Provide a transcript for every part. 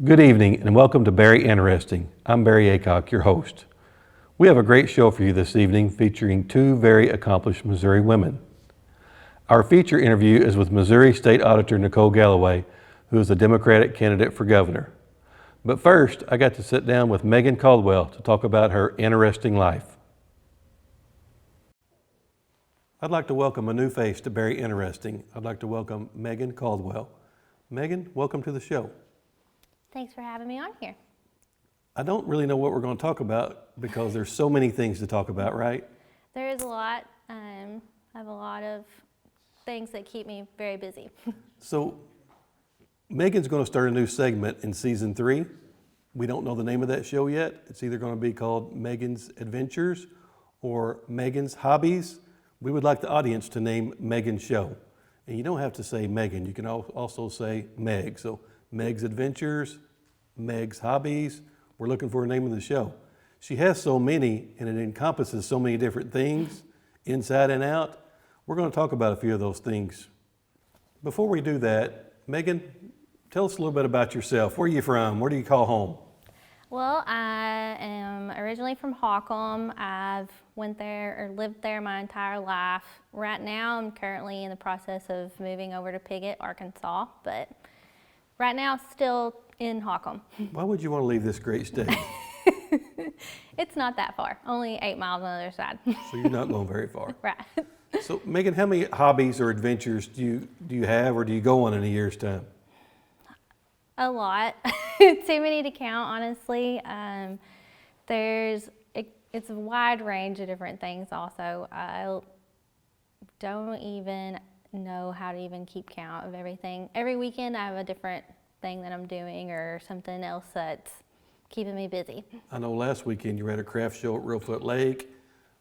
Good evening and welcome to Very Interesting. I'm 𝐍𝐢𝐜𝐾𝐃, your host. We have a great show for you this evening featuring two very accomplished Missouri women. Our feature interview is with Missouri State Auditor Nicole Galloway, who is a Democratic candidate for governor. But first, I got to sit down with Meagan Caldwell to talk about her interesting life. I'd like to welcome a new face to Very Interesting. I'd like to welcome Meagan Caldwell. Meagan, welcome to the show. Thanks for having me on here. I don't really know what we're going to talk about because there's so many things to talk about, right? There is a lot. I have a lot of things that keep me very busy. So Meagan's going to start a new segment in season 3. We don't know the name of that show yet. It's either going to be called Meagan's Adventures or Meagan's Hobbies. We would like the audience to name Meagan's show. And you don't have to say Meagan. You can also say Meg. So Meg's Adventures, Meg's Hobbies. We're looking for a name of the show. She has so many and it encompasses so many different things inside and out. We're going to talk about a few of those things. Before we do that, Meagan, tell us a little bit about yourself. Where are you from? Where do you call home? Well, I am originally from 𝐍𝐢𝐜𝐾𝐃. I've lived there my entire life. Right now, I'm currently in the process of moving over to Piggott, Arkansas, but right now, still in 𝐍𝐢𝐜𝐾𝐃. Why would you want to leave this great state? It's not that far, only 8 miles on the other side. So you're not going very far. Right. So Meagan, how many hobbies or adventures do you have or do you go on in a year's time? A lot. Too many to count, honestly. It's a wide range of different things also. I don't even know how to even keep count of everything. Every weekend I have a different thing that I'm doing or something else that's keeping me busy. I know last weekend you were at a craft show at Reelfoot Lake.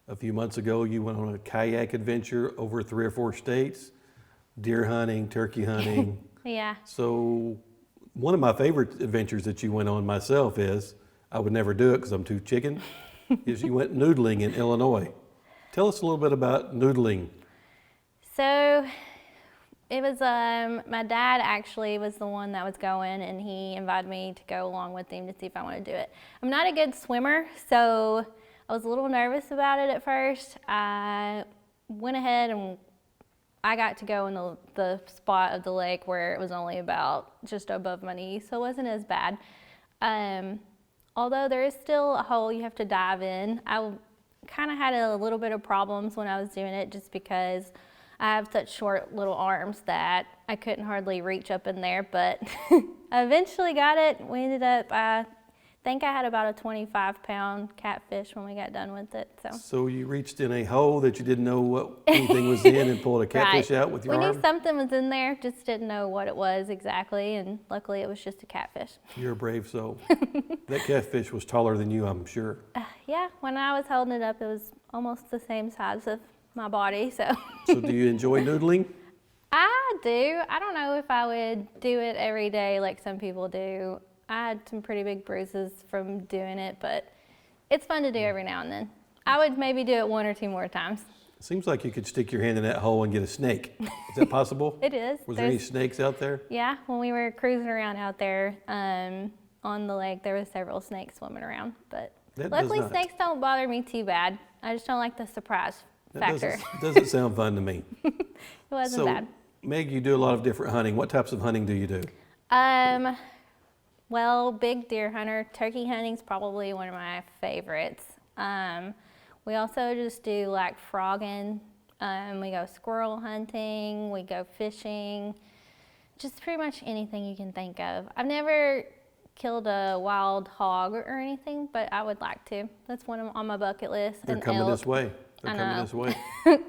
A few months ago you went on a kayak adventure over 3 or 4 states, deer hunting, turkey hunting. Yeah. So one of my favorite adventures that you went on myself is, I would never do it because I'm too chicken, is you went noodling in Illinois. Tell us a little bit about noodling. So it was, my dad actually was the one that was going and he invited me to go along with him to see if I want to do it. I'm not a good swimmer, so I was a little nervous about it at first. I went ahead and I got to go in the spot of the lake where it was only about just above my knees, so it wasn't as bad. Although there is still a hole you have to dive in. I kind of had a little bit of problems when I was doing it just because I have such short little arms that I couldn't hardly reach up in there, but I eventually got it. We ended up, I think I had about a 25-pound catfish when we got done with it. So you reached in a hole that you didn't know what anything was in and pulled a catfish right. out with your arm? We arm? knew something was in there, just didn't know what it was exactly, and luckily it was just a catfish. You're a brave soul. That catfish was taller than you, I'm sure. Yeah, when I was holding it up, it was almost the same size of my body, so. So do you enjoy noodling? I do. I don't know if I would do it every day like some people do. I had some pretty big bruises from doing it, but it's fun to do every now and then. I would maybe do it 1 or 2 more times. Seems like you could stick your hand in that hole and get a snake. Is that possible? It is. Was there any snakes out there? Yeah, when we were cruising around out there on the lake, there were several snakes swimming around, but luckily snakes don't bother me too bad. I just don't like the surprise factor. Doesn't sound fun to me. It wasn't bad. Meg, you do a lot of different hunting. What types of hunting do you do? Well, big deer hunter. Turkey hunting's probably one of my favorites. We also just do like frogging. We go squirrel hunting. We go fishing. Just pretty much anything you can think of. I've never killed a wild hog or anything, but I would like to. That's one on my bucket list. They're coming this way. They're coming this way.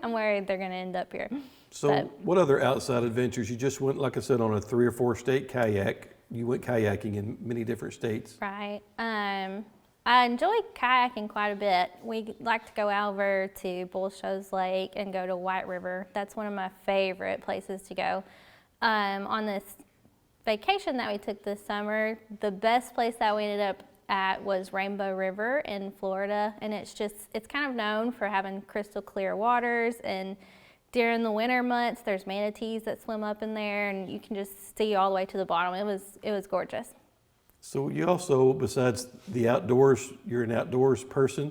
I'm worried they're going to end up here. So what other outside adventures? You just went, like I said, on a 3 or 4 state kayak. You went kayaking in many different states. Right. I enjoy kayaking quite a bit. We like to go over to Bull Shoals Lake and go to White River. That's one of my favorite places to go. On this vacation that we took this summer, the best place that we ended up at was Rainbow River in Florida, and it's kind of known for having crystal clear waters, and during the winter months there's manatees that swim up in there and you can just see all the way to the bottom. It was gorgeous. So you also, besides the outdoors, you're an outdoors person,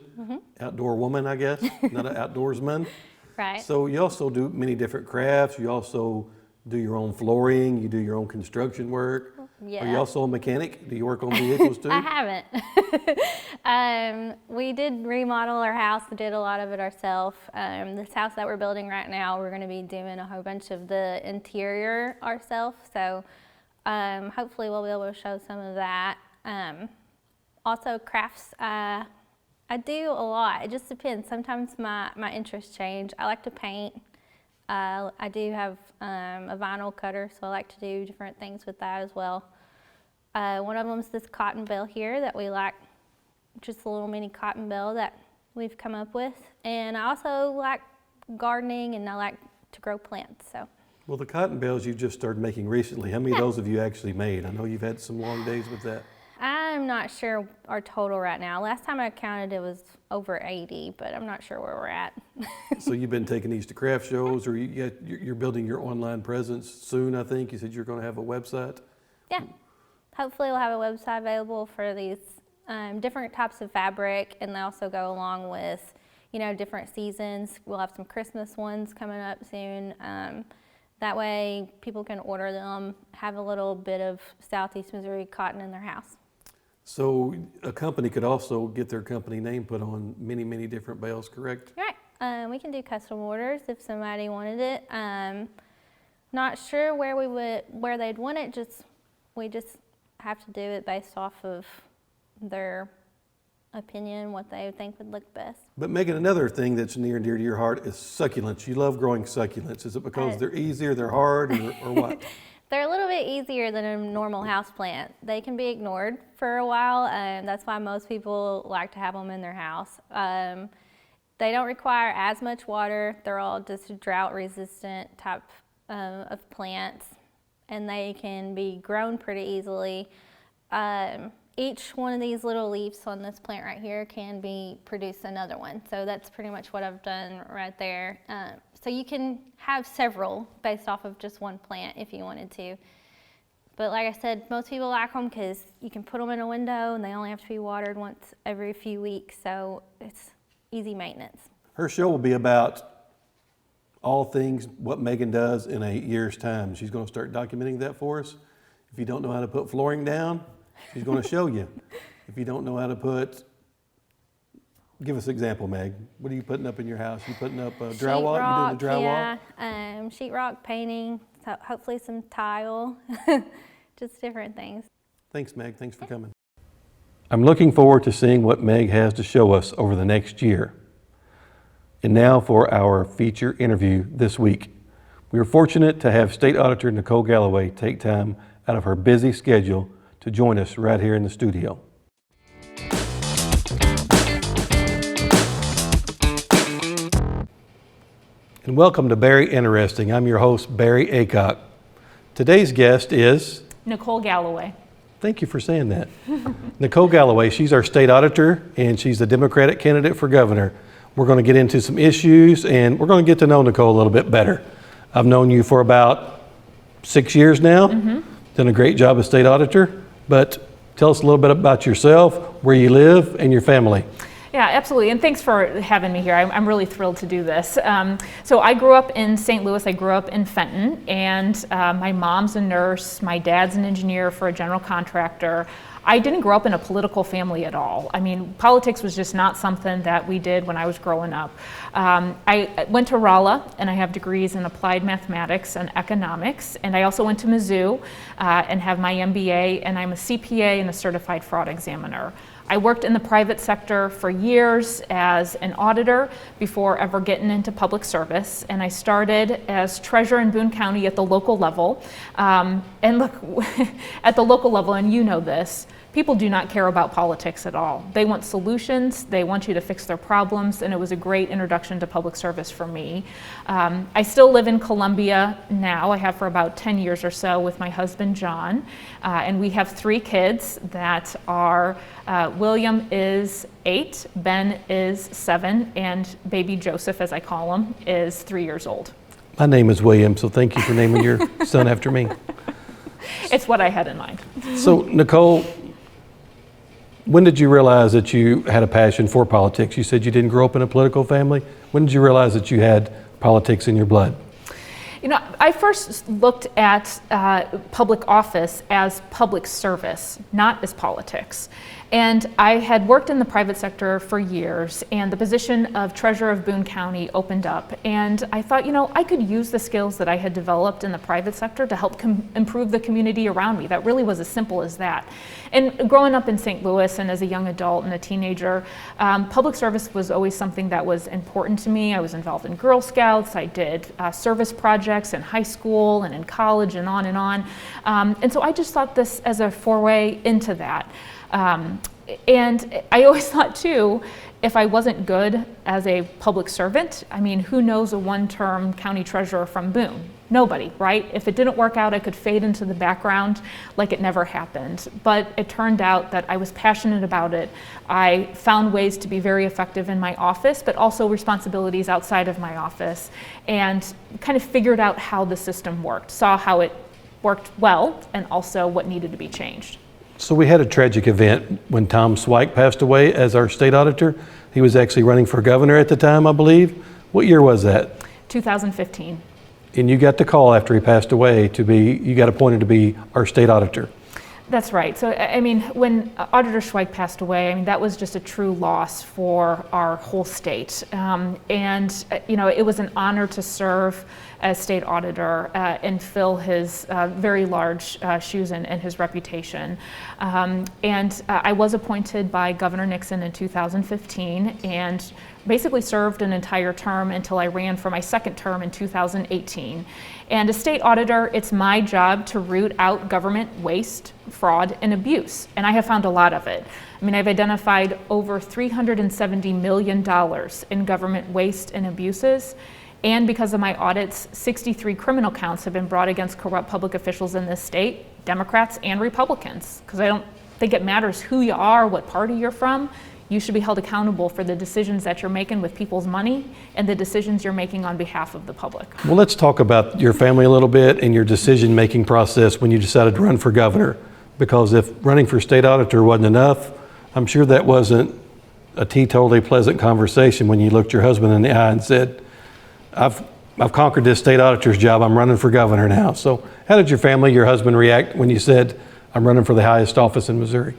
outdoor woman, I guess, not an outdoorsman. Right. So you also do many different crafts. You also do your own flooring. You do your own construction work. Yeah. Are you also a mechanic? Do you work on vehicles too? I haven't. We did remodel our house. We did a lot of it ourselves. This house that we're building right now, we're going to be doing a whole bunch of the interior ourselves. So hopefully we'll be able to show some of that. Also crafts, I do a lot. It just depends. Sometimes my interests change. I like to paint. I do have a vinyl cutter, so I like to do different things with that as well. One of them is this cotton bell here that we like, just a little mini cotton bell that we've come up with. And I also like gardening, and I like to grow plants. So. Well, the cotton bells you just started making recently, how many of those have you actually made? I know you've had some long days with that. I'm not sure our total right now. Last time I counted it was over 80, but I'm not sure where we're at. So you've been taking these to craft shows, or you're building your online presence soon, I think. You said you're going to have a website? Yeah. Hopefully we'll have a website available for these different types of fabric, and they also go along with, different seasons. We'll have some Christmas ones coming up soon. That way people can order them, have a little bit of Southeast Missouri cotton in their house. So a company could also get their company name put on many, many different bells, correct? Right. We can do custom orders if somebody wanted it. Not sure where they'd want it. We just have to do it based off of their opinion, what they think would look best. But Megan, another thing that's near and dear to your heart is succulents. You love growing succulents. Is it because they're easier, they're hard, or what? They're a little bit easier than a normal houseplant. They can be ignored for a while, and that's why most people like to have them in their house. They don't require as much water. They're all just drought-resistant type of plants, and they can be grown pretty easily. Each one of these little leaves on this plant right here can produce another one. So that's pretty much what I've done right there. So you can have several based off of just one plant if you wanted to. But like I said, most people like them because you can put them in a window and they only have to be watered once every few weeks. So it's easy maintenance. Her show will be about all things what Megan does in a year's time. She's going to start documenting that for us. If you don't know how to put flooring down, she's going to show you. If you don't know how to give us an example, Meg. What are you putting up in your house? You putting up drywall? You doing the drywall? Yeah, sheetrock painting, so hopefully some tile, just different things. Thanks, Meg. Thanks for coming. I'm looking forward to seeing what Meg has to show us over the next year. And now for our feature interview this week. We are fortunate to have State Auditor Nicole Galloway take time out of her busy schedule to join us right here in the studio. And welcome to Very Interesting. I'm your host, Barry Aycorp. Today's guest is Nicole Galloway. Thank you for saying that. Nicole Galloway, she's our state auditor, and she's the Democratic candidate for governor. We're going to get into some issues, and we're going to get to know Nicole a little bit better. I've known you for about 6 years now. Done a great job as state auditor, but tell us a little bit about yourself, where you live, and your family. Yeah, absolutely, and thanks for having me here. I'm really thrilled to do this. So I grew up in St. Louis. I grew up in Fenton, and my mom's a nurse. My dad's an engineer for a general contractor. I didn't grow up in a political family at all. I mean, politics was just not something that we did when I was growing up. I went to Rolla, and I have degrees in applied mathematics and economics, and I also went to Mizzou and have my MBA, and I'm a CPA and a certified fraud examiner. I worked in the private sector for years as an auditor before ever getting into public service, and I started as treasurer in Boone County at the local level. And look, at the local level, and you know this, people do not care about politics at all. They want solutions, they want you to fix their problems, and it was a great introduction to public service for me. I still live in Columbia now. I have for about 10 years or so with my husband, John, and we have 3 kids that are, William is 8, Ben is 7, and baby Joseph, as I call him, is 3 years old. My name is William, so thank you for naming your son after me. It's what I had in mind. So, Nicole, When did you realize that you had a passion for politics? You said you didn't grow up in a political family. When did you realize that you had politics in your blood? You know, I first looked at public office as public service, not as politics. And I had worked in the private sector for years, and the position of treasurer of Boone County opened up. And I thought, you know, I could use the skills that I had developed in the private sector to help improve the community around me. That really was as simple as that. And growing up in St. Louis and as a young adult and a teenager, public service was always something that was important to me. I was involved in Girl Scouts. I did service projects in high school and in college and on and on. And so I just thought this as a foray into that. And I always thought too, if I wasn't good as a public servant, I mean, who knows a one-term county treasurer from Boone? Nobody, right? If it didn't work out, I could fade into the background like it never happened. But it turned out that I was passionate about it. I found ways to be very effective in my office, but also responsibilities outside of my office, and kind of figured out how the system worked, saw how it worked well, and also what needed to be changed. So we had a tragic event when Tom Swyk passed away as our state auditor. He was actually running for governor at the time, I believe. What year was that? 2015. And you got the call after he passed away you got appointed to be our state auditor. That's right. So, I mean, when Auditor Swyk passed away, I mean, that was just a true loss for our whole state. And, you know, it was an honor to serve as state auditor and fill his very large shoes and his reputation. And I was appointed by Governor Nixon in 2015 and basically served an entire term until I ran for my second term in 2018. And as state auditor, it's my job to root out government waste, fraud, and abuse. And I have found a lot of it. I mean, I've identified over $370 million in government waste and abuses. And because of my audits, 63 criminal counts have been brought against corrupt public officials in this state, Democrats and Republicans. Because I don't think it matters who you are, what party you're from. You should be held accountable for the decisions that you're making with people's money and the decisions you're making on behalf of the public. Well, let's talk about your family a little bit and your decision-making process when you decided to run for governor. Because if running for state auditor wasn't enough, I'm sure that wasn't a teetotally pleasant conversation when you looked your husband in the eye and said, I've conquered this state auditor's job, I'm running for governor now. So how did your family, your husband react when you said, I'm running for the highest office in Missouri?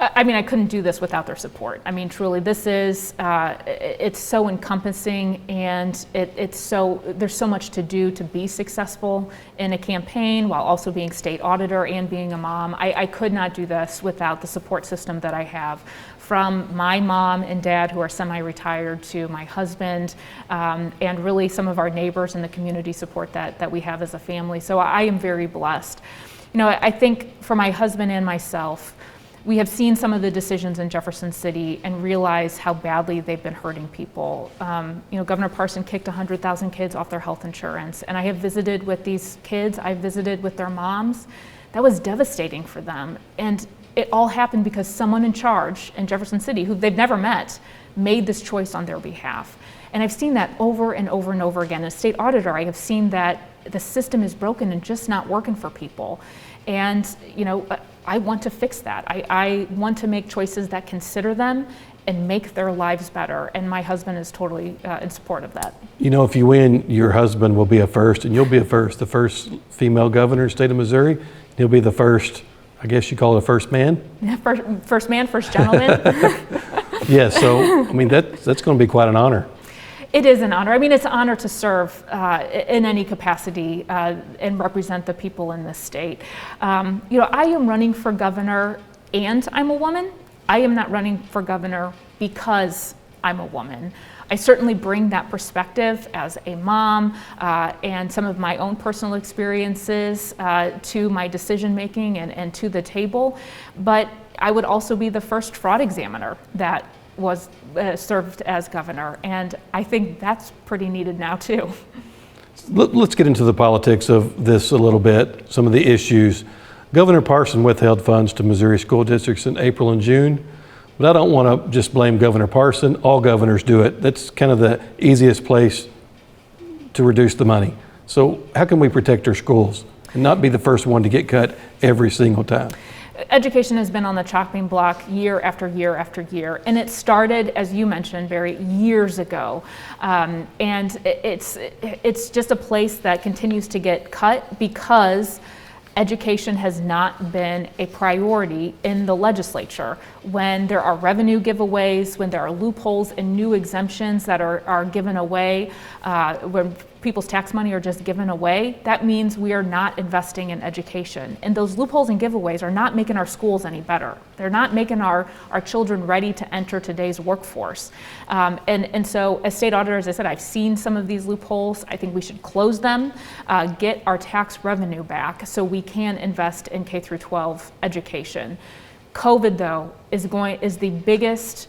I mean, I couldn't do this without their support. I mean, truly, this is, it's so encompassing, and there's so much to do to be successful in a campaign while also being state auditor and being a mom. I could not do this without the support system that I have, from my mom and dad who are semi-retired to my husband, and really some of our neighbors and the community support that we have as a family. So I am very blessed. You know, I think for my husband and myself, we have seen some of the decisions in Jefferson City and realize how badly they've been hurting people. You know, Governor Parson kicked 100,000 kids off their health insurance, and I have visited with these kids, I've visited with their moms. That was devastating for them. And it all happened because someone in charge in Jefferson City, who they've never met, made this choice on their behalf. And I've seen that over and over and over again. As state auditor, I have seen that the system is broken and just not working for people. And, you know, I want to fix that. I want to make choices that consider them and make their lives better. And my husband is totally in support of that. You know, if you win, your husband will be a first, and you'll be a first, the first female governor in the state of Missouri. He'll be the first, I guess you call it a first man? First man, first gentleman. Yeah, so, I mean, that's going to be quite an honor. It is an honor. I mean, it's an honor to serve in any capacity and represent the people in this state. You know, I am running for governor and I'm a woman. I am not running for governor because I'm a woman. I certainly bring that perspective as a mom and some of my own personal experiences to my decision making and to the table. But I would also be the first fraud examiner that was served as governor, and I think that's pretty needed now too. Let's get into the politics of this a little bit, some of the issues. Governor Parson withheld funds to Missouri school districts in April and June, but I don't want to just blame Governor Parson. All governors do it. That's kind of the easiest place to reduce the money. So how can we protect our schools and not be the first one to get cut every single time? Education has been on the chopping block year after year after year, and it started, as you mentioned, Barry, years ago. And it's just a place that continues to get cut because education has not been a priority in the legislature. When there are revenue giveaways, when there are loopholes and new exemptions that are given away, when people's tax money are just given away, that means we are not investing in education. And those loopholes and giveaways are not making our schools any better. They're not making our children ready to enter today's workforce. And so as state auditor, as I said, I've seen some of these loopholes. I think we should close them, get our tax revenue back so we can invest in K through 12 education. COVID, though, is the biggest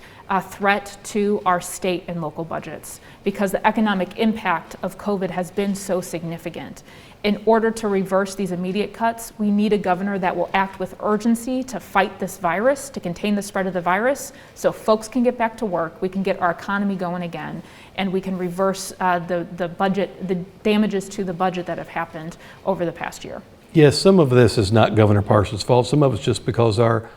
threat to our state and local budgets because the economic impact of COVID has been so significant. In order to reverse these immediate cuts, we need a governor that will act with urgency to fight this virus, to contain the spread of the virus, so folks can get back to work, we can get our economy going again, and we can reverse the damages to the budget that have happened over the past year. Yes, some of this is not Governor Parsons' fault. Some of it's just because our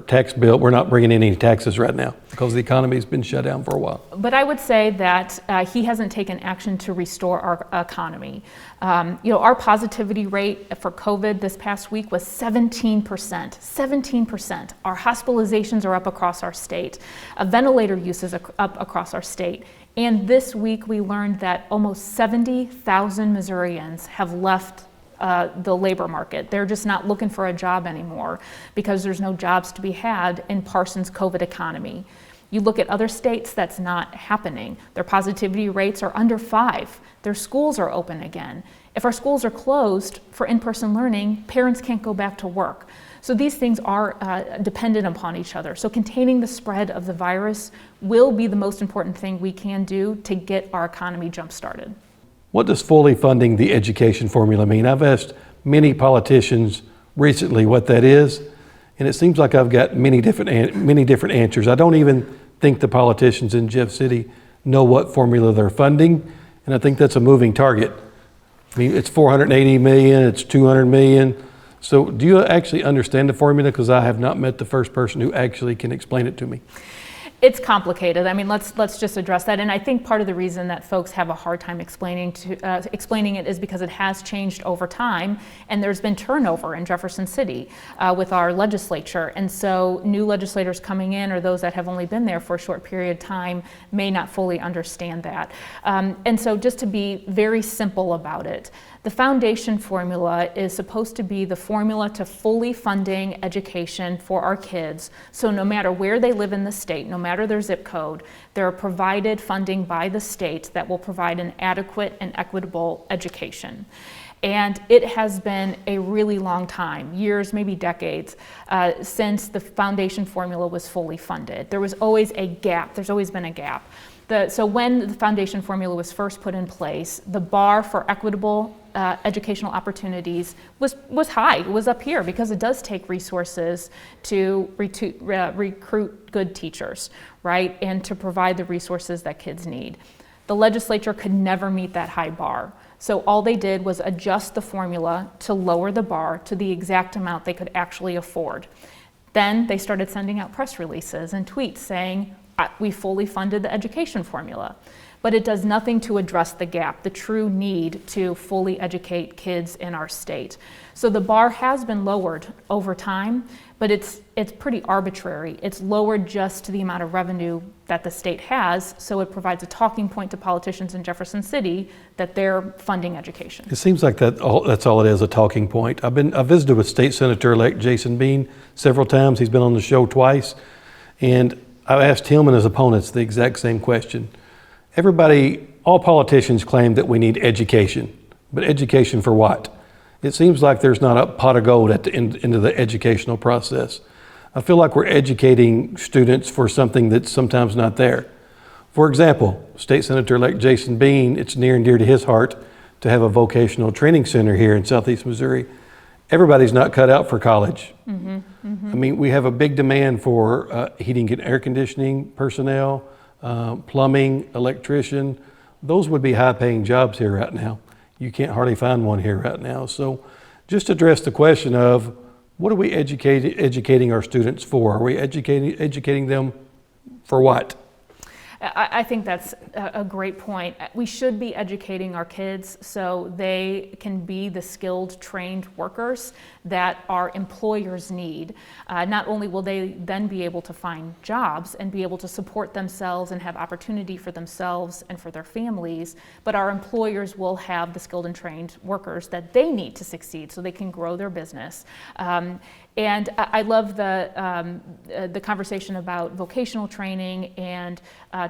tax bill, we're not bringing in any taxes right now because the economy's been shut down for a while. But I would say that he hasn't taken action to restore our economy. Our positivity rate for COVID this past week was 17%. 17%. Our hospitalizations are up across our state. Ventilator use is up across our state. And this week we learned that almost 70,000 Missourians have left the labor market. They're just not looking for a job anymore because there's no jobs to be had in Parsons' COVID economy. You look at other states, that's not happening. Their positivity rates are under 5. Their schools are open again. If our schools are closed for in-person learning, parents can't go back to work. So these things are dependent upon each other. So containing the spread of the virus will be the most important thing we can do to get our economy jump-started. What does fully funding the education formula mean? I've asked many politicians recently what that is, and it seems like I've got many different answers. I don't even think the politicians in Jeff City know what formula they're funding, and I think that's a moving target. I mean, it's 480 million, it's 200 million. So do you actually understand the formula? Because I have not met the first person who actually can explain it to me. It's complicated. I mean, let's just address that. And I think part of the reason that folks have a hard time explaining it is because it has changed over time, and there's been turnover in Jefferson City with our legislature. And so new legislators coming in, or those that have only been there for a short period of time, may not fully understand that. And so just to be very simple about it, the foundation formula is supposed to be the formula to fully funding education for our kids. So no matter where they live in the state, no matter their zip code, they're provided funding by the state that will provide an adequate and equitable education. And it has been a really long time, years, maybe decades, since the foundation formula was fully funded. There was always a gap. There's always been a gap. So when the foundation formula was first put in place, the bar for equitable educational opportunities was high. It was up here because it does take resources to recruit good teachers, right? And to provide the resources that kids need. The legislature could never meet that high bar. So all they did was adjust the formula to lower the bar to the exact amount they could actually afford. Then they started sending out press releases and tweets saying, we fully funded the education formula. But it does nothing to address the gap, the true need to fully educate kids in our state. So the bar has been lowered over time, but it's pretty arbitrary. It's lowered just to the amount of revenue that the state has, so it provides a talking point to politicians in Jefferson City that they're funding education. It seems like that's all it is, a talking point. I've visited with State Senator-elect Jason Bean several times. He's been on the show twice, and I've asked him and his opponents the exact same question. All politicians claim that we need education, but education for what? It seems like there's not a pot of gold at the end of the educational process. I feel like we're educating students for something that's sometimes not there. For example, State Senator-elect Jason Bean, it's near and dear to his heart to have a vocational training center here in Southeast Missouri. Everybody's not cut out for college. Mm-hmm, mm-hmm. I mean, we have a big demand for heating and air conditioning personnel, plumbing, electrician. Those would be high-paying jobs here right now. You can't hardly find one here right now. So just address the question of What are we educating our students for? Are we educating them for what? I think that's a great point. We should be educating our kids so they can be the skilled, trained workers that our employers need. Not only will they then be able to find jobs and be able to support themselves and have opportunity for themselves and for their families, but our employers will have the skilled and trained workers that they need to succeed so they can grow their business. And I love the conversation about vocational training and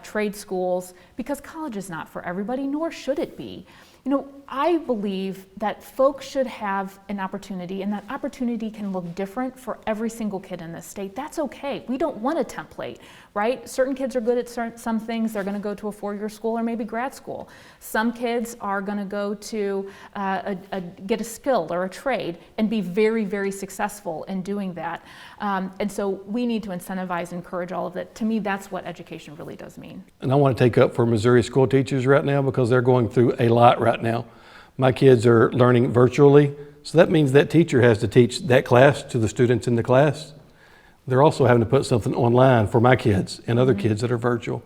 trade schools, because college is not for everybody, nor should it be. You know, I believe that folks should have an opportunity, and that opportunity can look different for every single kid in this state. That's okay. We don't want a template, right? Certain kids are good at some things. They're going to go to a four-year school or maybe grad school. Some kids are going to go to get a skill or a trade and be very, very successful in doing that. And so we need to incentivize and encourage all of it. To me, that's what education really does mean. And I want to take up for Missouri school teachers right now, because they're going through a lot right now. My kids are learning virtually, so that means that teacher has to teach that class to the students in the class. They're also having to put something online for my kids and other kids that are virtual.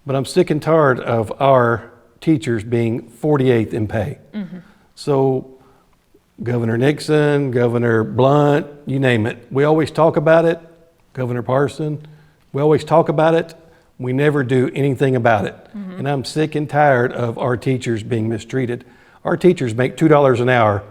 But I'm sick and tired of our teachers being 48th in pay. So Governor Nixon, Governor Blunt, you name it, we always talk about it. Governor Parson, we always talk about it. We never do anything about it. And I'm sick and tired of our teachers being mistreated. Our teachers make $2 an hour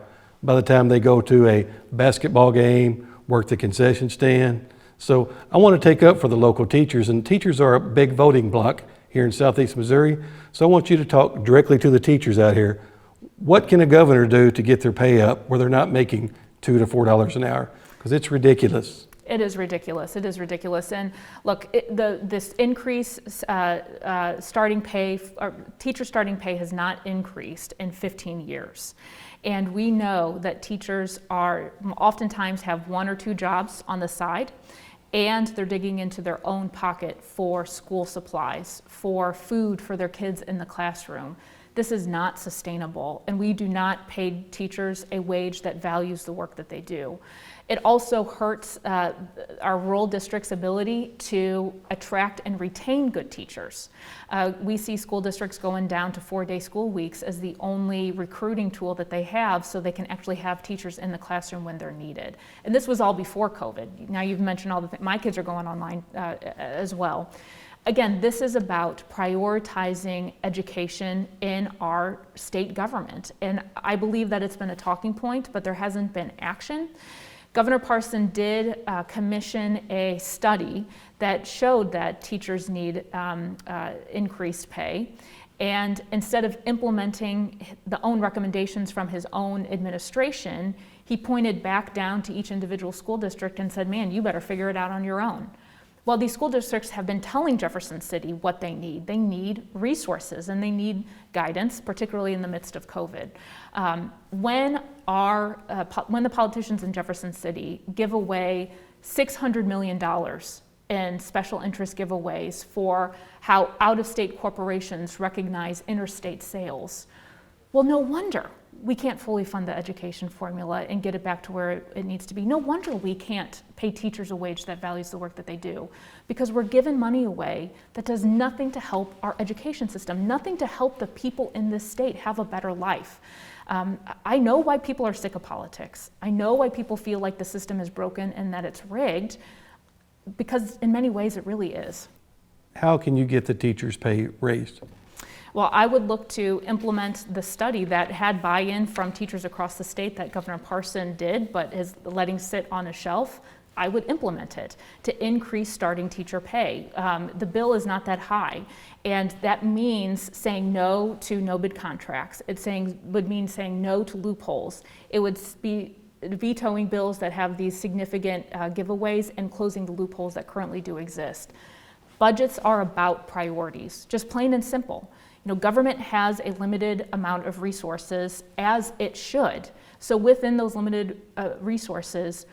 by the time they go to a basketball game, work the concession stand. So I want to take up for the local teachers, and teachers are a big voting bloc here in Southeast Missouri. So I want you to talk directly to the teachers out here. What can a governor do to get their pay up where they're not making $2 to $4 an hour? Because it's ridiculous. It is ridiculous. It is ridiculous. And look, this increase starting pay, teacher starting pay has not increased in 15 years. And we know that teachers are oftentimes have one or two jobs on the side, and they're digging into their own pocket for school supplies, for food for their kids in the classroom. This is not sustainable, and we do not pay teachers a wage that values the work that they do. It also hurts our rural districts' ability to attract and retain good teachers. We see school districts going down to 4-day school weeks as the only recruiting tool that they have, so they can actually have teachers in the classroom when they're needed. And this was all before COVID. Now you've mentioned all the things. My kids are going online as well. Again, this is about prioritizing education in our state government. And I believe that it's been a talking point, but there hasn't been action. Governor Parson did commission a study that showed that teachers need increased pay. And instead of implementing the own recommendations from his own administration, he pointed back down to each individual school district and said, man, you better figure it out on your own. Well, these school districts have been telling Jefferson City what they need. They need resources and they need guidance, particularly in the midst of COVID. When the politicians in Jefferson City give away $600 million in special interest giveaways for how out-of-state corporations recognize interstate sales, well, no wonder we can't fully fund the education formula and get it back to where it needs to be. No wonder we can't pay teachers a wage that values the work that they do, because we're giving money away that does nothing to help our education system, nothing to help the people in this state have a better life. I know why people are sick of politics. I know why people feel like the system is broken and that it's rigged, because in many ways it really is. How can you get the teachers' pay raised? Well, I would look to implement the study that had buy-in from teachers across the state that Governor Parson did, but is letting sit on a shelf. I would implement it to increase starting teacher pay. The bill is not that high, and that means saying no to no-bid contracts. It would mean saying no to loopholes. It would be vetoing bills that have these significant giveaways and closing the loopholes that currently do exist. Budgets are about priorities, just plain and simple. You know, government has a limited amount of resources, as it should. So within those limited resources,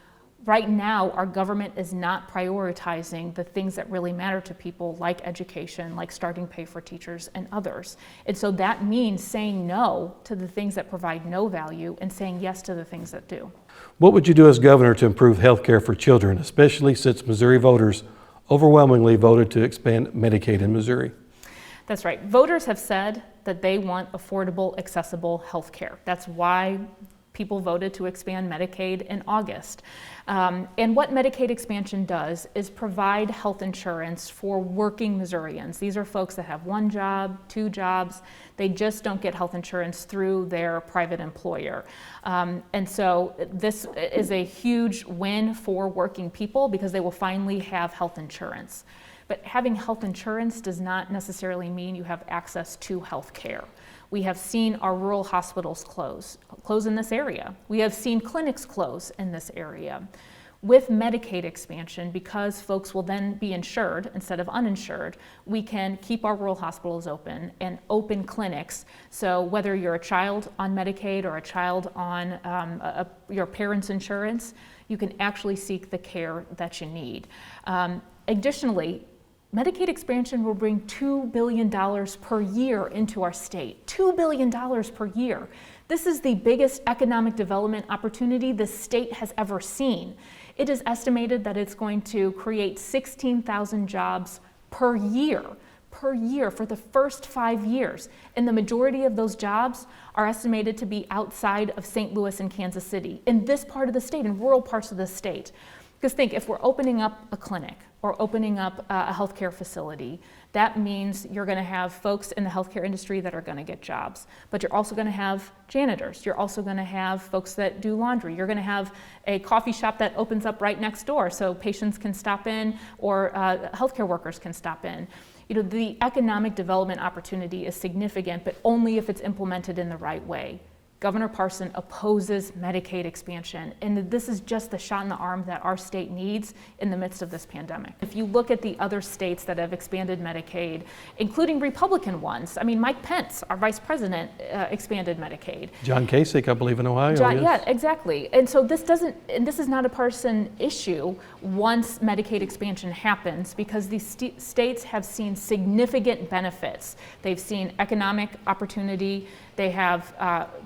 Right now, our government is not prioritizing the things that really matter to people, like education, like starting pay for teachers and others. And so that means saying no to the things that provide no value and saying yes to the things that do. What would you do as governor to improve health care for children, especially since Missouri voters overwhelmingly voted to expand Medicaid in Missouri? That's right. Voters have said that they want affordable, accessible health care. That's why people voted to expand Medicaid in August. And what Medicaid expansion does is provide health insurance for working Missourians. These are folks that have 1 job, 2 jobs. They just don't get health insurance through their private employer. And so this is a huge win for working people because they will finally have health insurance. But having health insurance does not necessarily mean you have access to health care. We have seen our rural hospitals close in this area. We have seen clinics close in this area. With Medicaid expansion, because folks will then be insured instead of uninsured, we can keep our rural hospitals open and open clinics. So whether you're a child on Medicaid or a child on your parents' insurance, you can actually seek the care that you need. Additionally, Medicaid expansion will bring $2 billion per year into our state. $2 billion per year. This is the biggest economic development opportunity the state has ever seen. It is estimated that it's going to create 16,000 jobs per year for the first 5 years. And the majority of those jobs are estimated to be outside of St. Louis and Kansas City, in this part of the state, in rural parts of the state. Because think, if we're opening up a clinic or opening up a healthcare facility, that means you're going to have folks in the healthcare industry that are going to get jobs. But you're also going to have janitors. You're also going to have folks that do laundry. You're going to have a coffee shop that opens up right next door so patients can stop in or healthcare workers can stop in. You know, the economic development opportunity is significant, but only if it's implemented in the right way. Governor Parson opposes Medicaid expansion, and this is just the shot in the arm that our state needs in the midst of this pandemic. If you look at the other states that have expanded Medicaid, including Republican ones, I mean, Mike Pence, our vice president, expanded Medicaid. John Kasich, I believe, in Ohio. Yes. Yeah, exactly. And so this is not a partisan issue once Medicaid expansion happens, because these states have seen significant benefits. They've seen economic opportunity. They have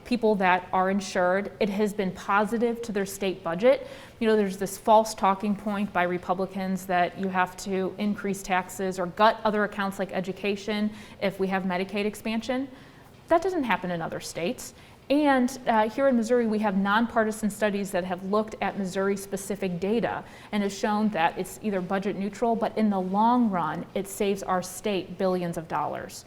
people that are insured. It has been positive to their state budget. You know, there's this false talking point by Republicans that you have to increase taxes or gut other accounts like education if we have Medicaid expansion. That doesn't happen in other states. And here in Missouri, we have nonpartisan studies that have looked at Missouri-specific data and has shown that it's either budget neutral, but in the long run, it saves our state billions of dollars.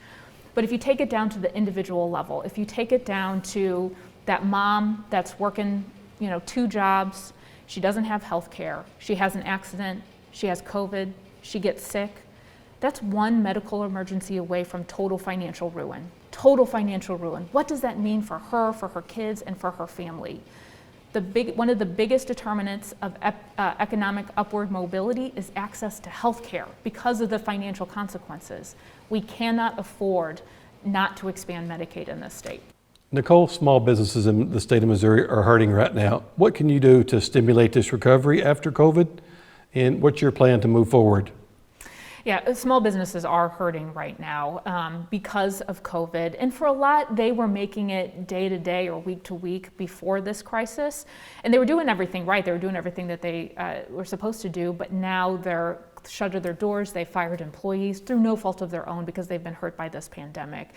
But if you take it down to the individual level, if you take it down to that mom that's working, 2 jobs, she doesn't have health care, she has an accident, she has COVID, she gets sick, that's one medical emergency away from total financial ruin. Total financial ruin. What does that mean for her kids, and for her family? One of the biggest determinants of economic upward mobility is access to health care because of the financial consequences. We cannot afford not to expand Medicaid in this state. Nicole, small businesses in the state of Missouri are hurting right now. What can you do to stimulate this recovery after COVID? And what's your plan to move forward? Yeah, small businesses are hurting right now because of COVID. And for a lot, they were making it day to day or week to week before this crisis. And they were doing everything right. They were doing everything that they were supposed to do. But now they're shuttered their doors. They fired employees through no fault of their own because they've been hurt by this pandemic.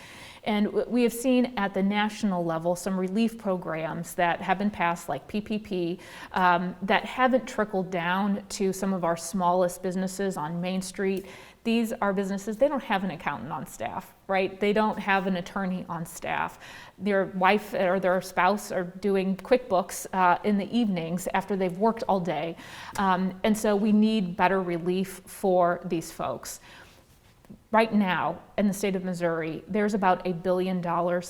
And we have seen at the national level some relief programs that have been passed, like PPP, that haven't trickled down to some of our smallest businesses on Main Street. These are businesses, they don't have an accountant on staff, right? They don't have an attorney on staff. Their wife or their spouse are doing QuickBooks in the evenings after they've worked all day. And so we need better relief for these folks. Right now, in the state of Missouri, there's about $1 billion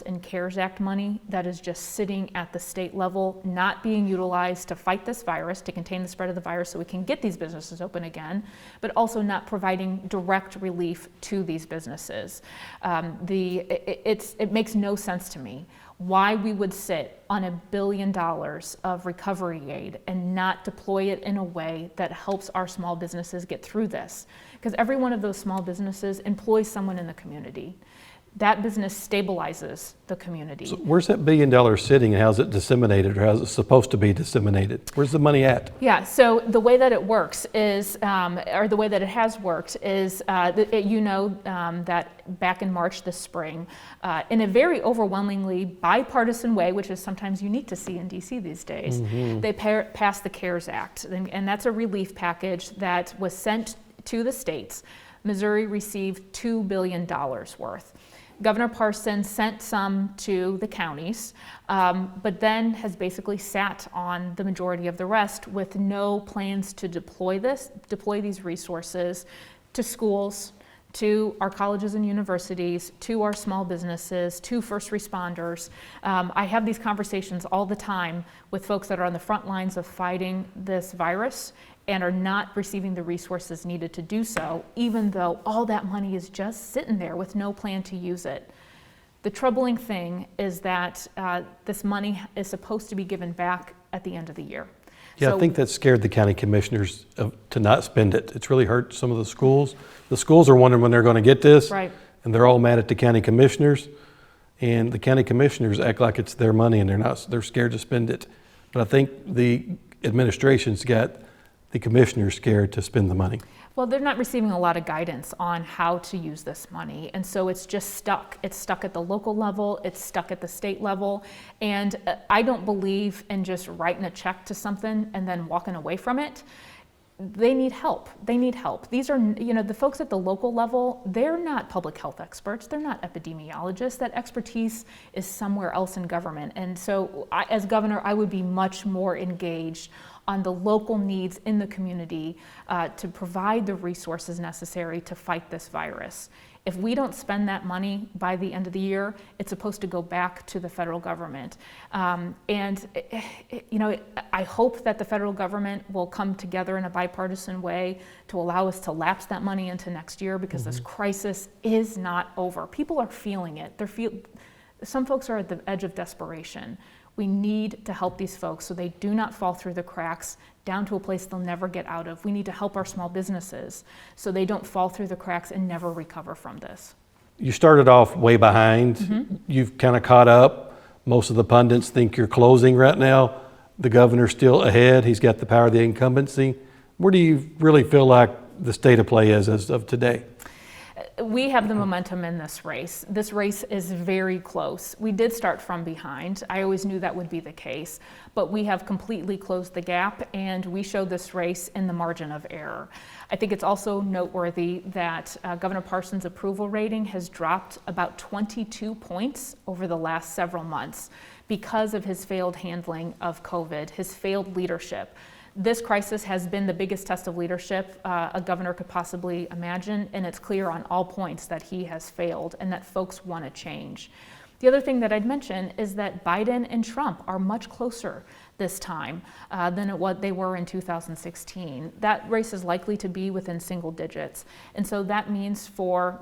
in CARES Act money that is just sitting at the state level, not being utilized to fight this virus, to contain the spread of the virus so we can get these businesses open again, but also not providing direct relief to these businesses. It makes no sense to me. why we would sit on $1 billion of recovery aid and not deploy it in a way that helps our small businesses get through this. Because every one of those small businesses employs someone in the community. That business stabilizes the community. So where's that $1 billion sitting, and how's it disseminated, or how's it supposed to be disseminated? Where's the money at? Yeah, so the way that it works is, or the way that it has worked is, that back in March this spring, in a very overwhelmingly bipartisan way, which is sometimes unique to see in DC these days, they passed the CARES Act, and that's a relief package that was sent to the states. Missouri received $2 billion worth. Governor Parson sent some to the counties, but then has basically sat on the majority of the rest with no plans to deploy these resources to schools, to our colleges and universities, to our small businesses, to first responders. I have these conversations all the time with folks that are on the front lines of fighting this virus and are not receiving the resources needed to do so, even though all that money is just sitting there with no plan to use it. The troubling thing is that this money is supposed to be given back at the end of the year. Yeah, So- I think that scared the county commissioners to not spend it. It's really hurt some of the schools. The schools are wondering when they're going to get this, Right. and they're all mad at the county commissioners. And the county commissioners act like it's their money, and they're scared to spend it. But I think the administration's got the commissioners scared to spend the money. Well, they're not receiving a lot of guidance on how to use this money. And so it's just stuck. It's stuck at the local level, it's stuck at the state level. And I don't believe in just writing a check to something and then walking away from it. They need help. They need help. These are, the folks at the local level, they're not public health experts. They're not epidemiologists. That expertise is somewhere else in government. And so as governor, I would be much more engaged on the local needs in the community to provide the resources necessary to fight this virus. If we don't spend that money by the end of the year, it's supposed to go back to the federal government. I hope that the federal government will come together in a bipartisan way to allow us to lapse that money into next year, because this crisis is not over. People are feeling it. Some folks are at the edge of desperation. We need to help these folks so they do not fall through the cracks down to a place they'll never get out of. We need to help our small businesses so they don't fall through the cracks and never recover from this. You started off way behind. You've kind of caught up. Most of the pundits think you're closing right now. The governor's still ahead. He's got the power of the incumbency. Where do you really feel like the state of play is as of today? We have the momentum in this race. This race is very close. We did start from behind. I always knew that would be the case, but we have completely closed the gap, and we showed this race in the margin of error. I think it's also noteworthy that Governor Parson's approval rating has dropped about 22 points over the last several months because of his failed handling of COVID, his failed leadership. This crisis has been the biggest test of leadership a governor could possibly imagine, and it's clear on all points that he has failed and that folks want to change. The other thing that I'd mention is that Biden and Trump are much closer this time than what they were in 2016. That race is likely to be within single digits. And so that means for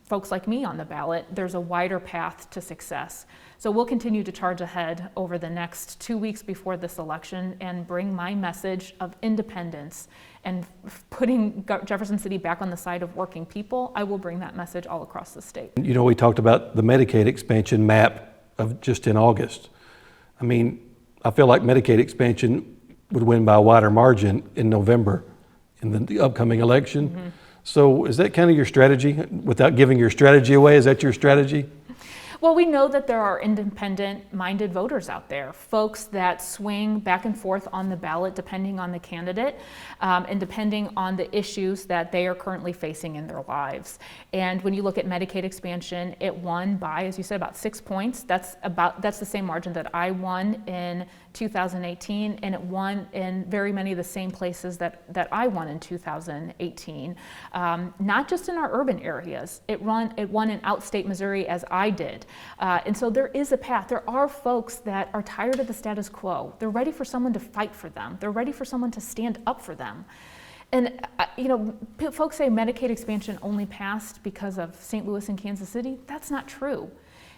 folks like me on the ballot, there's a wider path to success. So we'll continue to charge ahead over the next 2 weeks before this election and bring my message of independence and putting Jefferson City back on the side of working people. I will bring that message all across the state. We talked about the Medicaid expansion map of just in August. I mean, I feel like Medicaid expansion would win by a wider margin in November in the upcoming election. So is that kind of your strategy? Without giving your strategy away, is that your strategy? Well, we know that there are independent-minded voters out there, folks that swing back and forth on the ballot depending on the candidate and depending on the issues that they are currently facing in their lives. And when you look at Medicaid expansion, it won by, as you said, about 6 points. That's the same margin that I won in 2018, and it won in very many of the same places that I won in 2018. Not just in our urban areas. It won in outstate Missouri as I did. And so there is a path. There are folks that are tired of the status quo. They're ready for someone to fight for them. They're ready for someone to stand up for them. And folks say Medicaid expansion only passed because of St. Louis and Kansas City. That's not true.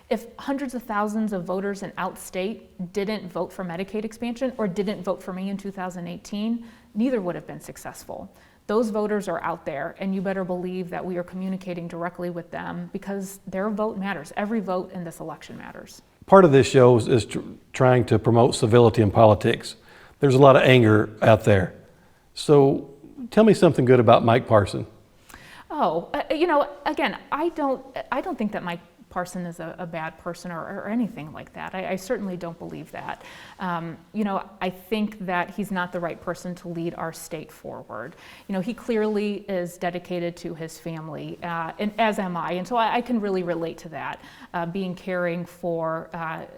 If hundreds of thousands of voters in out-state didn't vote for Medicaid expansion or didn't vote for me in 2018, neither would have been successful. Those voters are out there, and you better believe that we are communicating directly with them because their vote matters. Every vote in this election matters. Part of this show is trying to promote civility in politics. There's a lot of anger out there. So tell me something good about Mike Parson. Oh, again, I don't think that Mike Parson is a bad person or anything like that. I certainly don't believe that. I think that he's not the right person to lead our state forward. He clearly is dedicated to his family, and as am I, and so I can really relate to that, being caring for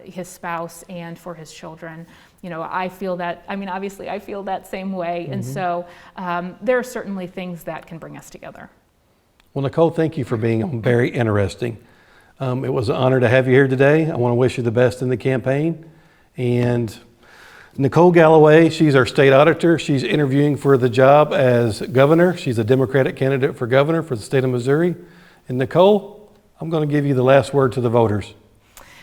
his spouse and for his children. I feel that, obviously I feel that same way, and so there are certainly things that can bring us together. Well, Nicole, thank you for being very interesting. It was an honor to have you here today. I want to wish you the best in the campaign. And Nicole Galloway, she's our state auditor. She's interviewing for the job as governor. She's a Democratic candidate for governor for the state of Missouri. And Nicole, I'm going to give you the last word to the voters.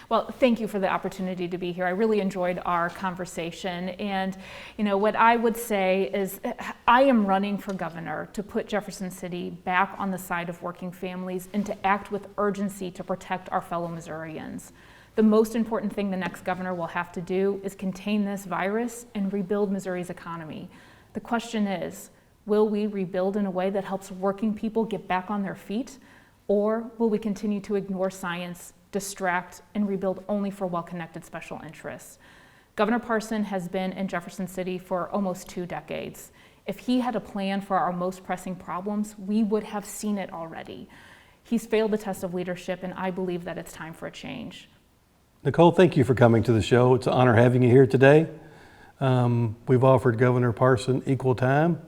Well, thank you for the opportunity to be here. I really enjoyed our conversation. And, what I would say is I am running for governor to put Jefferson City back on the side of working families and to act with urgency to protect our fellow Missourians. The most important thing the next governor will have to do is contain this virus and rebuild Missouri's economy. The question is, will we rebuild in a way that helps working people get back on their feet? Or will we continue to ignore science, distract, and rebuild only for well-connected special interests? Governor Parson has been in Jefferson City for almost 2 decades. If he had a plan for our most pressing problems, we would have seen it already. He's failed the test of leadership, and I believe that it's time for a change. Nicole, thank you for coming to the show. It's an honor having you here today. We've offered Governor Parson equal time.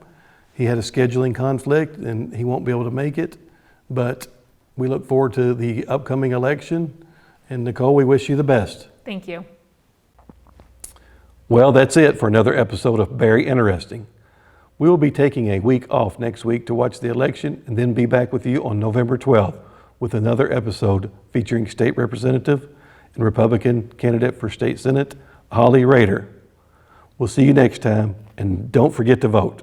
He had a scheduling conflict and he won't be able to make it, but we look forward to the upcoming election. And Nicole, we wish you the best. Thank you. Well, that's it for another episode of Very Interesting. We will be taking a week off next week to watch the election and then be back with you on November 12th with another episode featuring State Representative and Republican candidate for State Senate, Holly Rader. We'll see you next time, and don't forget to vote.